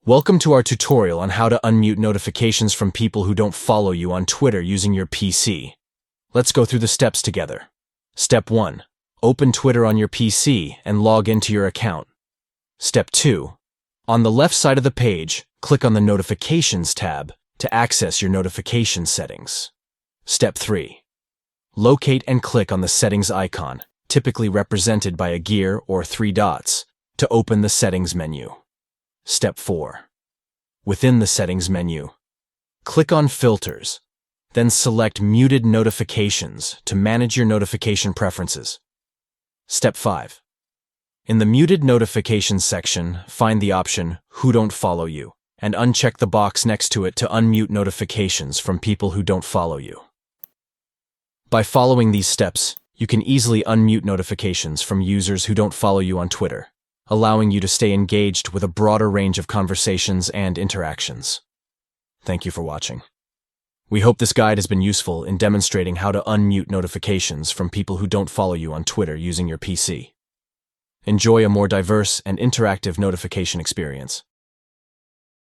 Welcome to our tutorial on how to unmute notifications from people who don't follow you on Twitter using your PC. Let's go through the steps together. Step 1. Open Twitter on your PC and log into your account. Step 2. On the left side of the page, click on the Notifications tab to access your notification settings. Step 3. Locate and click on the settings icon, typically represented by a gear or 3 dots, to open the settings menu. Step 4. Within the settings menu, click on Filters, then select Muted Notifications to manage your notification preferences. Step 5. In the Muted Notifications section, find the option Who Don't Follow You and uncheck the box next to it to unmute notifications from people who don't follow you. By following these steps, you can easily unmute notifications from users who don't follow you on Twitter, allowing you to stay engaged with a broader range of conversations and interactions. Thank you for watching. We hope this guide has been useful in demonstrating how to unmute notifications from people who don't follow you on Twitter using your PC. Enjoy a more diverse and interactive notification experience.